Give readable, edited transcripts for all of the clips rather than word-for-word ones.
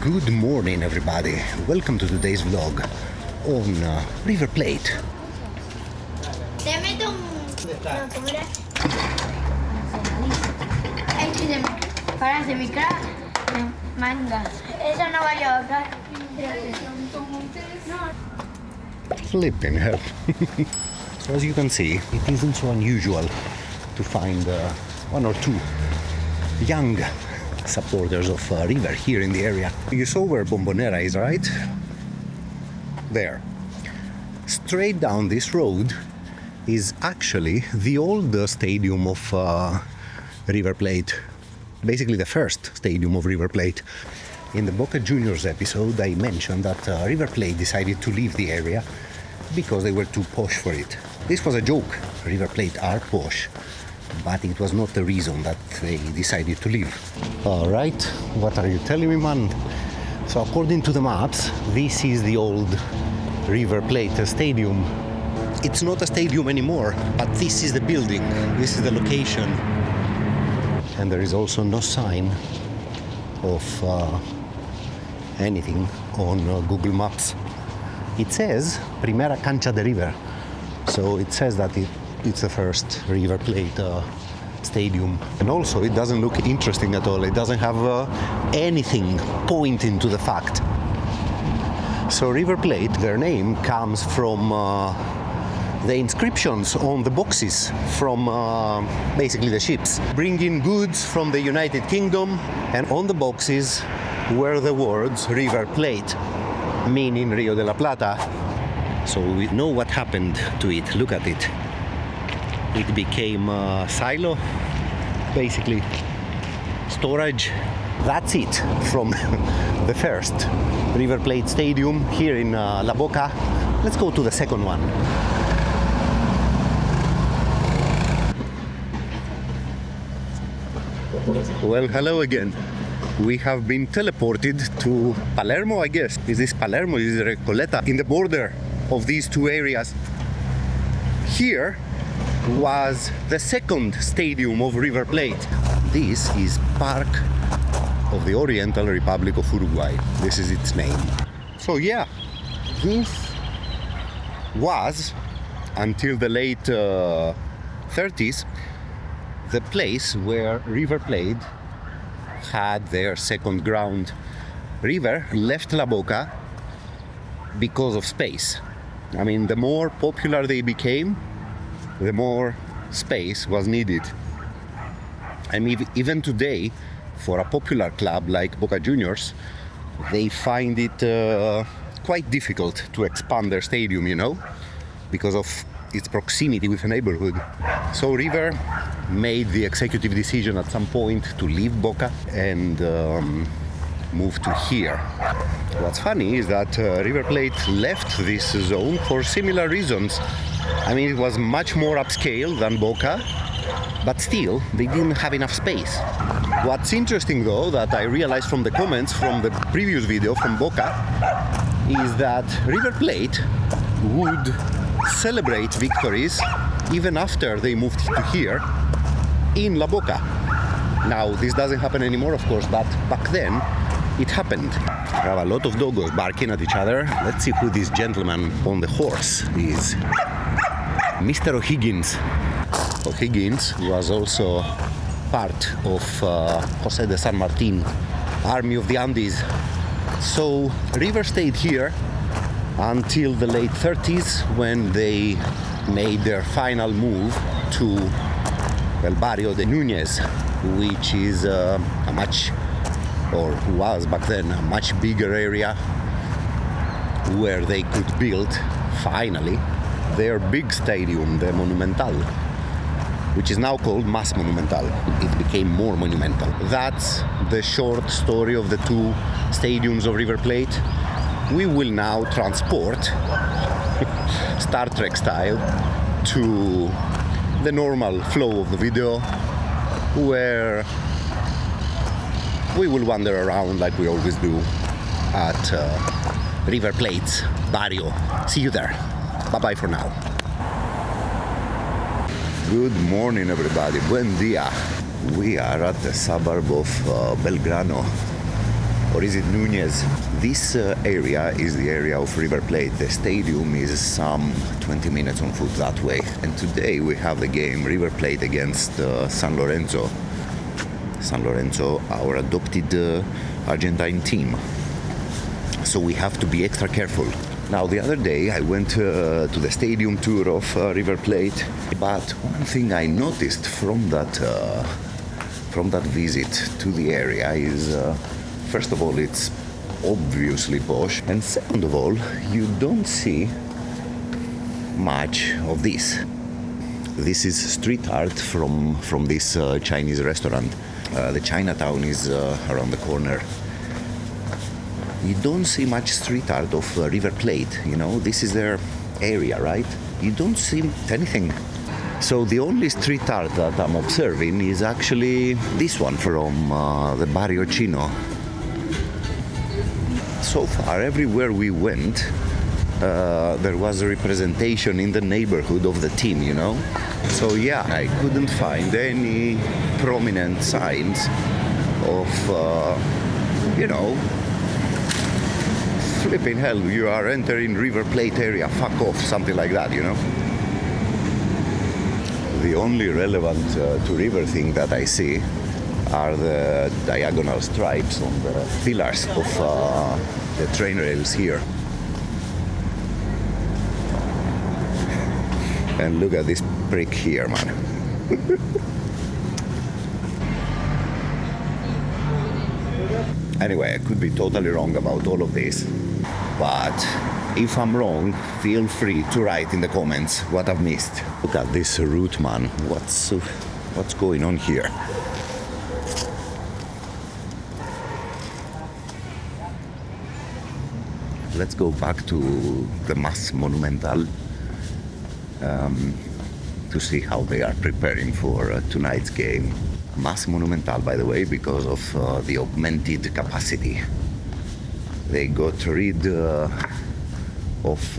Good morning, everybody. Welcome to today's vlog on River Plate. Te meto un... No, ¿cómo era? Para semicrar manga. Eso no vaya a bajar. Flipping hell. So as you can see, it isn't so unusual to find one or two young supporters of River here in the area. You saw where Bombonera is, right? There. Straight down this road is actually the old stadium of River Plate. Basically the first stadium of River Plate. In the Boca Juniors episode, I mentioned that River Plate decided to leave the area because they were too posh for it. This was a joke. River Plate are posh, but it was not the reason that they decided to leave. Alright, what are you telling me, man? So according to the maps, this is the old River Plate stadium. It's not a stadium anymore, but this is the building, this is the location. And there is also no sign of anything on Google Maps. It says Primera Cancha de River, so it says that it's the first River Plate stadium. And also it doesn't look interesting at all. It doesn't have anything pointing to the fact. So River Plate, their name comes from the inscriptions on the boxes from basically the ships bringing goods from the United Kingdom, and on the boxes were the words River Plate, meaning Rio de la Plata. So we know what happened to it. Look at it. It became a silo, basically storage. That's it from the first River Plate stadium here in La Boca. Let's go to the second one. Well, hello again. We have been teleported to Palermo, I guess. Is this Palermo? Is this Recoleta? In the border of these two areas. Here was the second stadium of River Plate. This is Park of the Oriental Republic of Uruguay. This is its name. So yeah, this was, until the late 30s, the place where River Plate had their second ground. River left La Boca because of space. I mean, the more popular they became, the more space was needed. I mean, even today, for a popular club like Boca Juniors, they find it quite difficult to expand their stadium, you know, because of its proximity with the neighborhood. So River made the executive decision at some point to leave Boca and move to here. What's funny is that River Plate left this zone for similar reasons. I mean, it was much more upscale than Boca, but still, they didn't have enough space. What's interesting though, that I realized from the comments from the previous video from Boca, is that River Plate would celebrate victories even after they moved to here in La Boca. Now, this doesn't happen anymore, of course, but back then it happened. I have a lot of doggos barking at each other. Let's see who this gentleman on the horse is. Mr. O'Higgins. O'Higgins was also part of José de San Martín, Army of the Andes. So River stayed here until the late 30s, when they made their final move to El Barrio de Núñez, which is a much, or was back then, a much bigger area where they could build, finally, their big stadium, the Monumental, which is now called Más Monumental. It became more monumental. That's the short story of the two stadiums of River Plate. We will now transport, Star Trek style, to the normal flow of the video, where we will wander around like we always do at River Plate's Barrio. See you there. Bye-bye for now. Good morning, everybody. Buen dia. We are at the suburb of Belgrano. Or is it Núñez? This area is the area of River Plate. The stadium is some 20 minutes on foot that way. And today we have the game River Plate against San Lorenzo. San Lorenzo, our adopted Argentine team. So we have to be extra careful. Now, the other day I went to the stadium tour of River Plate, but one thing I noticed from that visit to the area is, first of all, it's obviously posh, and second of all, you don't see much of this. This is street art from this Chinese restaurant. The Chinatown is around the corner. You don't see much street art of River Plate, you know, this is their area, right? You don't see anything. So the only street art that I'm observing is actually this one from the Barrio Chino. So far, everywhere we went, there was a representation in the neighborhood of the team, you know? So yeah, I couldn't find any prominent signs of, you know, flipping hell, you are entering River Plate area, fuck off, something like that, you know? The only relevant to river thing that I see are the diagonal stripes on the pillars of the train rails here. And look at this prick here, man. Anyway, I could be totally wrong about all of this, but if I'm wrong, feel free to write in the comments what I've missed. Look at this route, man. What's going on here? Let's go back to the Mas Monumental to see how they are preparing for tonight's game. Mas Monumental, by the way, because of the augmented capacity. They got rid of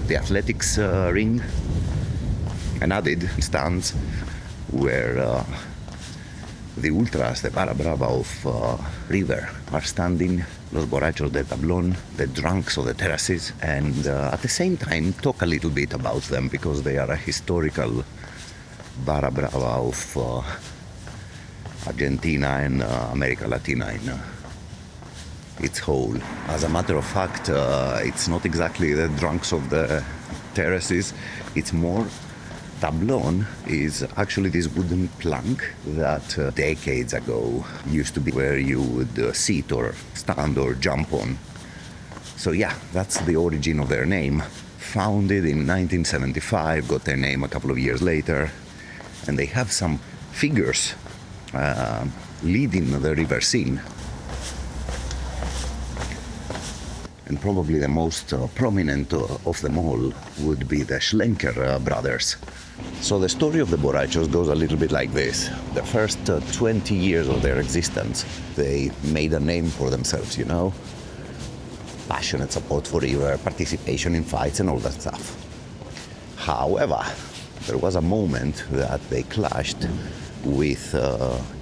the athletics ring and added stands where the ultras, the barra brava of River, are standing, los borrachos de tablon, the drunks of the terraces, and at the same time talk a little bit about them because they are a historical barra brava of Argentina and America Latina in its whole. As a matter of fact, it's not exactly the drunks of the terraces, it's more tablon is actually this wooden plank that decades ago used to be where you would sit or stand or jump on. So yeah, that's the origin of their name. Founded in 1975, got their name a couple of years later, and they have some figures leading the river scene. And probably the most prominent of them all would be the Schlenker brothers. So the story of the Borrachos goes a little bit like this. The first 20 years of their existence, they made a name for themselves, you know? Passionate support for River, participation in fights and all that stuff. However, there was a moment that they clashed with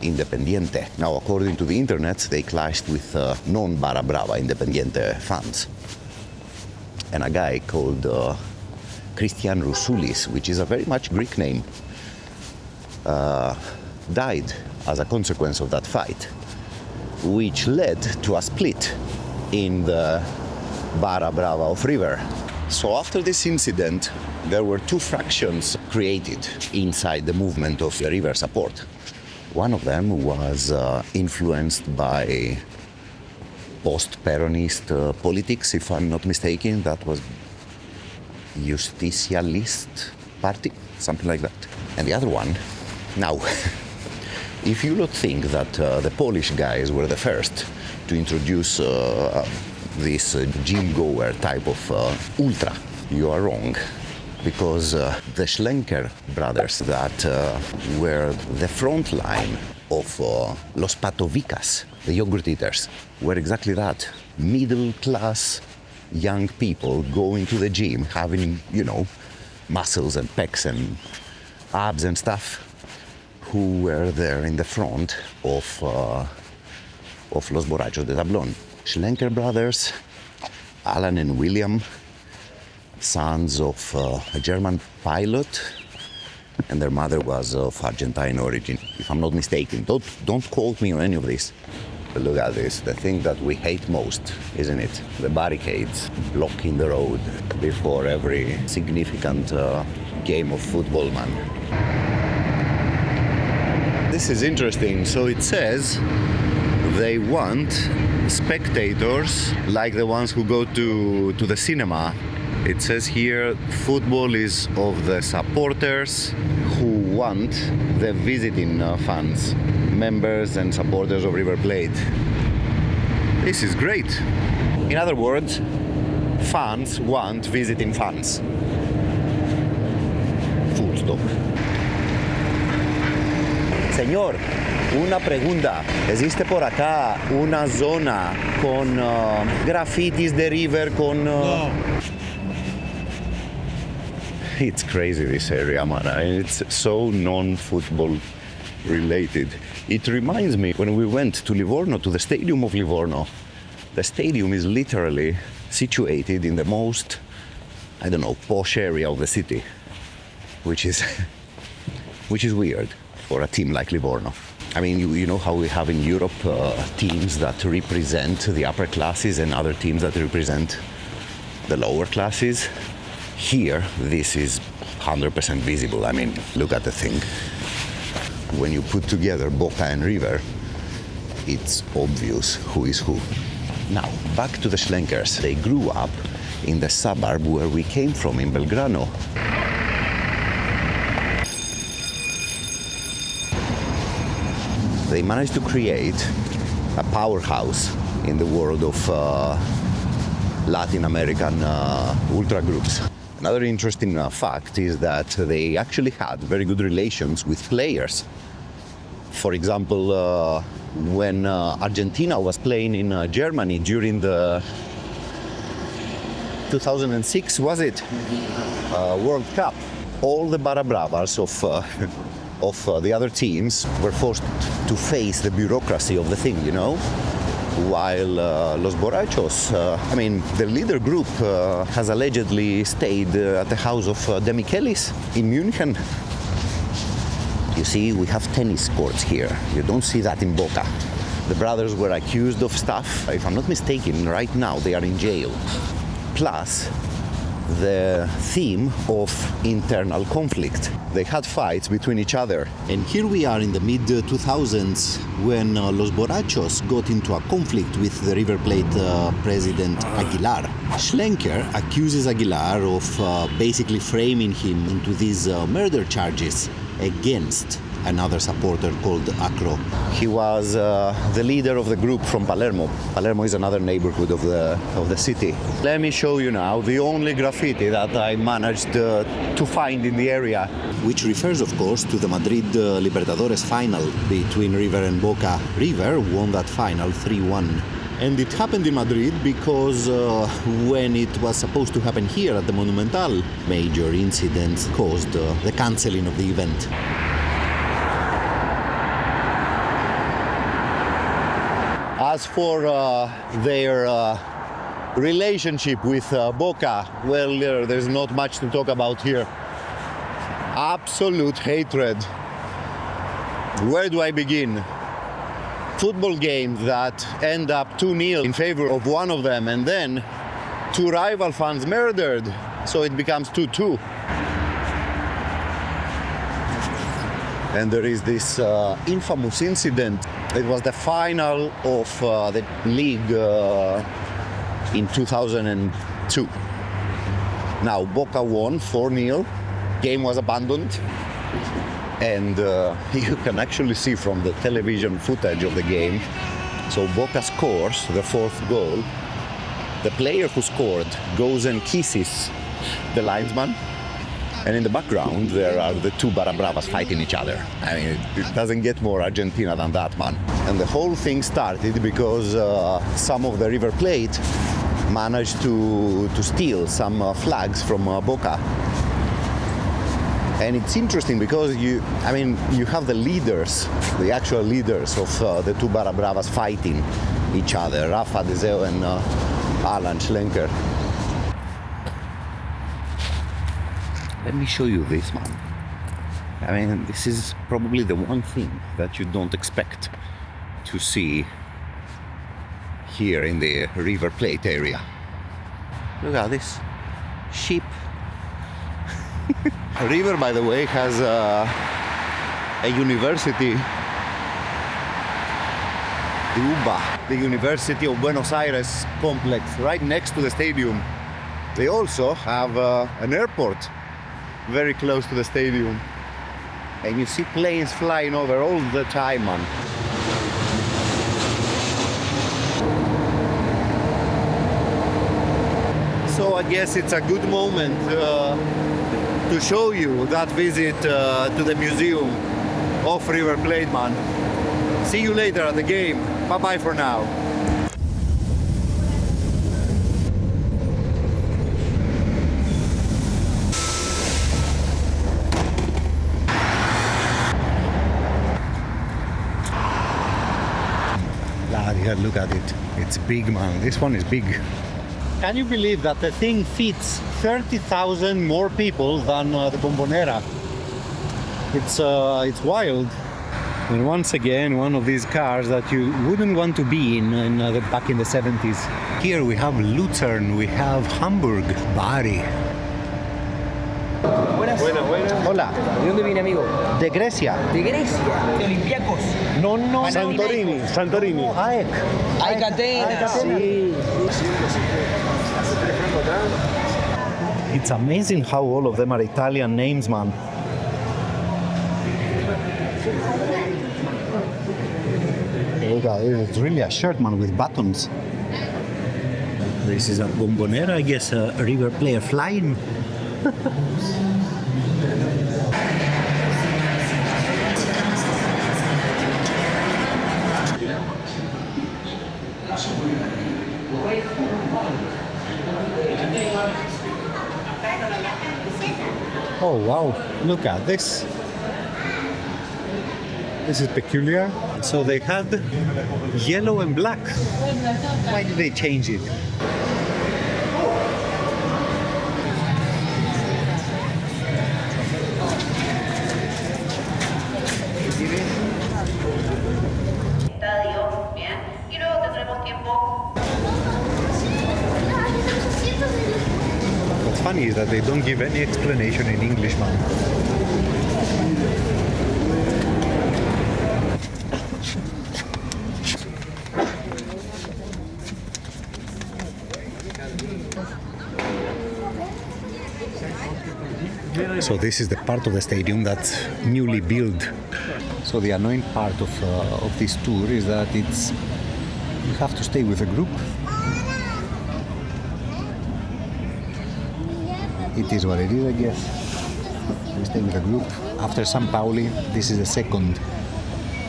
Independiente. Now, according to the internet, they clashed with non-Barra Brava Independiente fans. And a guy called Christian Rousoulis, which is a very much Greek name, died as a consequence of that fight, which led to a split in the Barra Brava of River. So after this incident, there were two fractions created inside the movement of the River support. One of them was influenced by post-Peronist politics, if I'm not mistaken. That was Justicialist Party, something like that. And the other one, now, if you don't think that the Polish guys were the first to introduce this gym-goer type of ultra, you are wrong. Because the Schlenker brothers that were the front line of Los Patovicas, the yogurt eaters, were exactly that. Middle-class young people going to the gym, having, you know, muscles and pecs and abs and stuff, who were there in the front of Los Borrachos de Tablon. Schlenker brothers, Alan and William, sons of a German pilot, and their mother was of Argentine origin, if I'm not mistaken. Don't quote me on any of this. But look at this, the thing that we hate most, isn't it? The barricades blocking the road before every significant game of football, man. This is interesting. So it says they want spectators like the ones who go to the cinema. It says here, football is of the supporters who want the visiting fans, members and supporters of River Plate. This is great. In other words, fans want visiting fans. Full stop. Señor, una pregunta. ¿Existe por acá una zona con grafitis de River con... No. It's crazy, this area, man. It's so non-football related. It reminds me when we went to Livorno, to the stadium of Livorno. The stadium is literally situated in the most, I don't know, posh area of the city, which is weird for a team like Livorno. I mean, you know how we have in Europe teams that represent the upper classes and other teams that represent the lower classes. Here, this is 100% visible. I mean, look at the thing. When you put together Boca and River, it's obvious who is who. Now, back to the Schlenkers. They grew up in the suburb where we came from, in Belgrano. They managed to create a powerhouse in the world of Latin American ultra groups. Another interesting fact is that they actually had very good relations with players. For example, when Argentina was playing in Germany during the 2006, was it? World Cup. All the barra bravas of the other teams were forced to face the bureaucracy of the thing, you know? While Los Borrachos, I mean, the leader group has allegedly stayed at the house of Demichelis in Munich. You see, we have tennis courts here. You don't see that in Boca. The brothers were accused of stuff. If I'm not mistaken, right now they are in jail. Plus, the theme of internal conflict. They had fights between each other. And here we are in the mid-2000s when Los Borrachos got into a conflict with the River Plate president Aguilar. Schlenker accuses Aguilar of basically framing him into these murder charges against another supporter called Acro. He was the leader of the group from Palermo. Palermo is another neighborhood of the city. Let me show you now the only graffiti that I managed to find in the area, which refers, of course, to the Madrid Libertadores final between River and Boca. River won that final 3-1. And it happened in Madrid because when it was supposed to happen here at the Monumental, major incidents caused the cancelling of the event. As for their relationship with Boca, well, there's not much to talk about here. Absolute hatred. Where do I begin? Football games that end up 2-0 in favor of one of them, and then two rival fans murdered, so it becomes 2-2. And there is this infamous incident. It was the final of the league in 2002. Now, Boca won 4-0. Game was abandoned. And you can actually see from the television footage of the game. So Boca scores the fourth goal. The player who scored goes and kisses the linesman. And in the background, there are the two Barra Bravas fighting each other. I mean, it doesn't get more Argentina than that, man. And the whole thing started because some of the River Plate managed to steal some flags from Boca. And it's interesting because you have the leaders, the actual leaders of the two Barra Bravas fighting. each other, Rafa, Deseo and Alan Schlenker. Let me show you this, man. I mean, this is probably the one thing that you don't expect to see here in the River Plate area. Look at this. Sheep. River, by the way, has a university, the UBA, the University of Buenos Aires complex, right next to the stadium. They also have an airport very close to the stadium. And you see planes flying over all the time, man. So I guess it's a good moment to show you that visit to the museum of River Plate, man. See you later at the game. Bye-bye for now. Look at it. It's big, man. This one is big. Can you believe that the thing fits 30,000 more people than the Bombonera? It's wild. And once again, one of these cars that you wouldn't want to be in back in the 70s. Here we have Luzern, we have Hamburg, Bari. Buenas. Hola. ¿De dónde viene, amigo? De Grecia. De Grecia. De Olympiacos. No. Santorini. AEK. AEK Atenas. Sí. It's amazing how all of them are Italian names, man. Look at it. It's really a shirt, man, with buttons. This is a Bombonera, I guess, a River player flying. Oh wow, look at this. This is peculiar. So they had yellow and black. Why did they change it? What's funny is that they don't give any explanation in English, man. So this is the part of the stadium that's newly built. So the annoying part of this tour is that you have to stay with a group. It is what it is, I guess. We stay with a group. After San Pauli, this is the second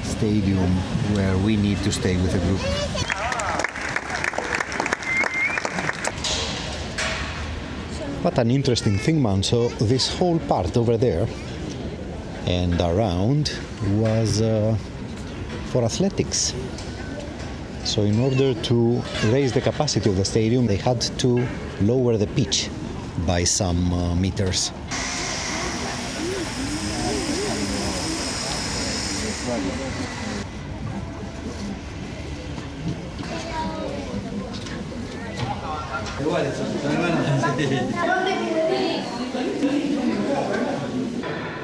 stadium where we need to stay with a group. What an interesting thing, man. So this whole part over there and around was for athletics. So in order to raise the capacity of the stadium, they had to lower the pitch by some meters.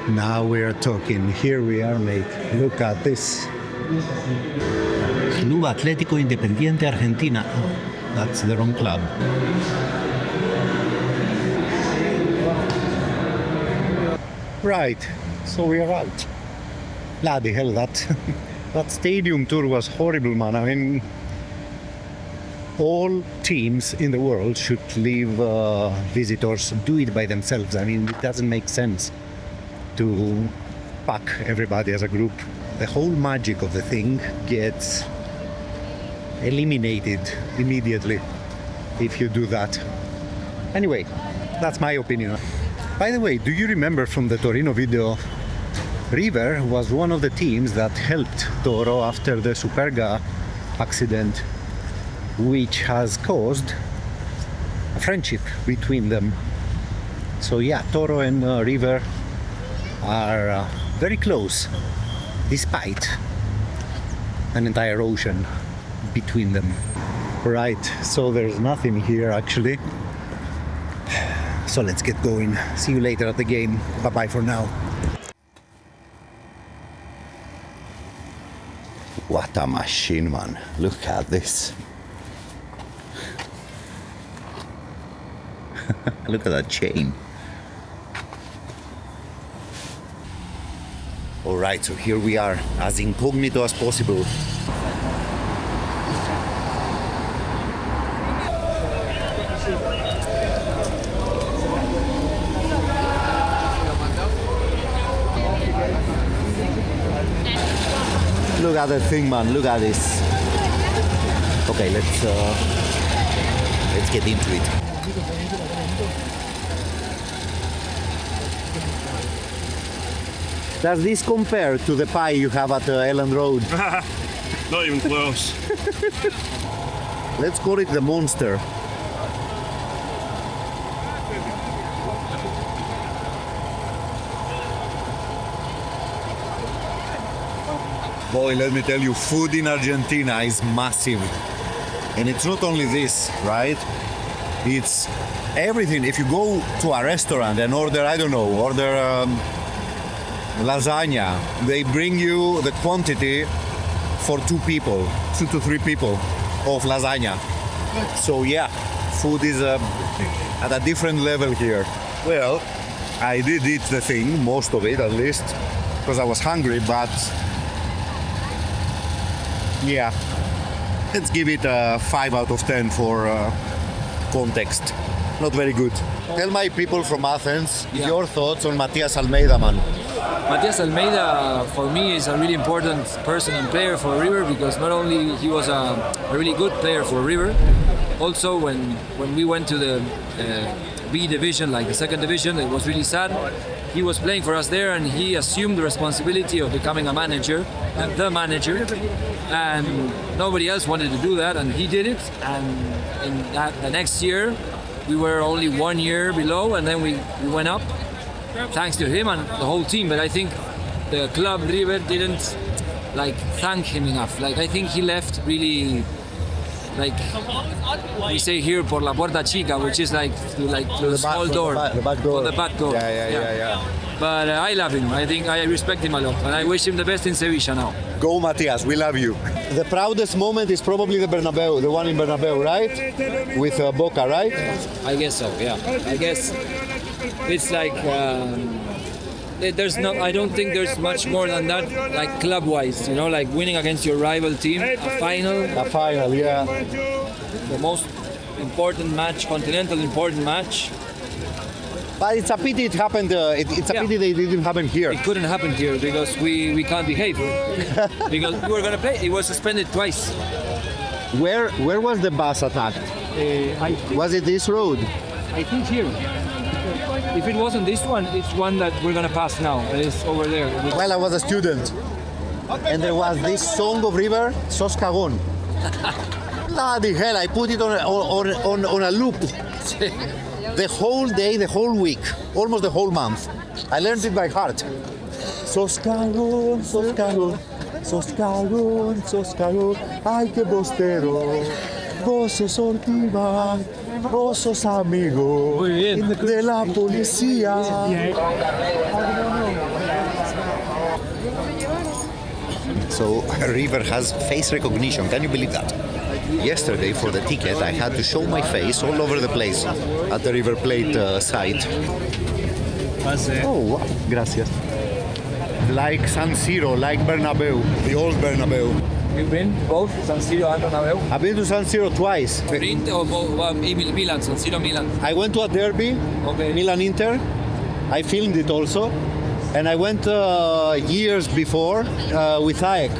Now we are talking. Here we are, mate. Look at this. Club Atlético Independiente Argentina. Oh, that's the wrong club. Right, so we are out. Bloody hell, that stadium tour was horrible, man. I mean, all teams in the world should leave visitors do it by themselves. I mean, it doesn't make sense to pack everybody as a group. The whole magic of the thing gets eliminated immediately if you do that. Anyway, that's my opinion. By the way, do you remember from the Torino video, River was one of the teams that helped Toro after the Superga accident which has caused a friendship between them. So yeah, Toro and River are very close, despite an entire ocean between them. Right, so there's nothing here actually. So let's get going. See you later at the game. Bye-bye for now. What a machine, man. Look at this. Look at that chain. Alright, so here we are, as incognito as possible. Look at the thing, man. Look at this. Okay, let's get into it. Does this compare to the pie you have at Ellen Road? Not even close. Let's call it the monster. Boy, let me tell you, food in Argentina is massive. And it's not only this, right? It's everything. If you go to a restaurant and order, I don't know, lasagna, they bring you the quantity for 2 people, 2 to 3 people of lasagna. So yeah, food is at a different level here. Well, I did eat the thing, most of it at least, because I was hungry, but yeah, let's give it a 5 out of 10 for context. Not very good. Tell my people from Athens your thoughts on Matias Almeida, man. Matias Almeida, for me, is a really important person and player for River, because not only he was a really good player for River, also when we went to the B division, like the second division, it was really sad. He was playing for us there, and he assumed the responsibility of becoming a manager, the manager, and nobody else wanted to do that, and he did it. And in the next year, we were only 1 year below, and then we went up, thanks to him and the whole team. But I think the club River didn't thank him enough. I think he left really, we say here, por la puerta chica, which is through the small door, the back door. For the back door. Yeah. But I love him. I think I respect him a lot, and I wish him the best in Sevilla now. Go, Matias, we love you. The proudest moment is probably the Bernabeu, the one in Bernabeu, right? With Boca, right? I guess so, yeah. I guess it's there's no. I don't think there's much more than that, club-wise, winning against your rival team, a final. A final, yeah. The most important match, continental important match. But it's a pity it happened. It's a pity they didn't happen here. It couldn't happen here because we can't behave. Because we were gonna play. It was suspended twice. Where was the bus attacked? Was it this road? I think here. If it wasn't this one, it's one that we're gonna pass now. It's over there. While I was a student, and there was this song of River, Sos Cagón. Bloody hell! I put it on a loop. The whole day, the whole week, almost the whole month. I learned it by heart. Sos cagón, sos cagón, sos cagón, sos cagón. Ay, qué bostero. Vos sos ortiva, vos sos amigo de la policía. So River has face recognition. Can you believe that? Yesterday, for the ticket, I had to show my face all over the place at the River Plate site. Oh, wow. Gracias. Like San Siro, like Bernabeu, the old Bernabeu. You've been both San Siro and Bernabeu? I've been to San Siro twice. Milan, San Siro, Milan. I went to a derby, Milan-Inter. I filmed it also. And I went years before with AEK.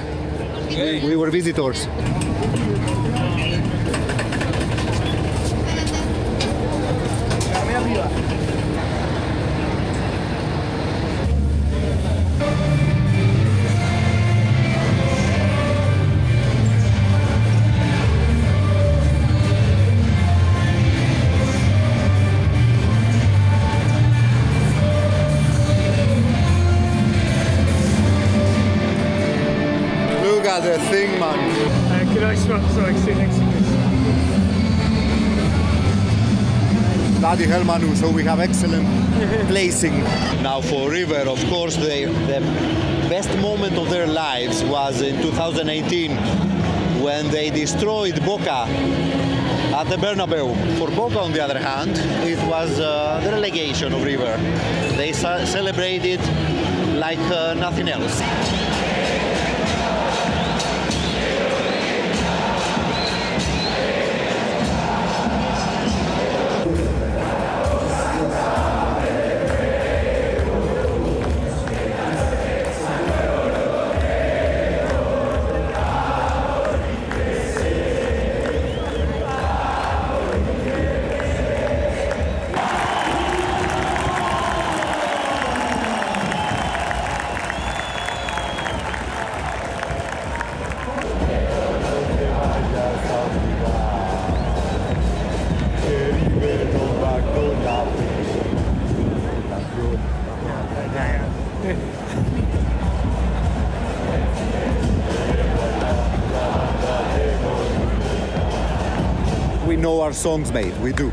Okay. We were visitors. so excellent. Bloody hell, Manu, so we have excellent placing. Now for River, of course, the best moment of their lives was in 2018 when they destroyed Boca at the Bernabeu. For Boca, on the other hand, it was the relegation of River. They celebrated like nothing else. We know our songs, mate, we do.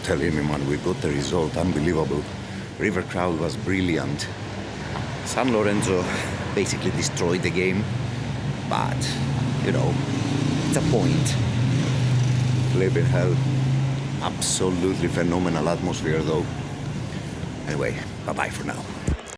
telling you, man, we got the result, unbelievable. River crowd was brilliant. San Lorenzo basically destroyed the game, but, you know, it's a point. Flipping hell. Absolutely phenomenal atmosphere, though. Anyway, bye-bye for now.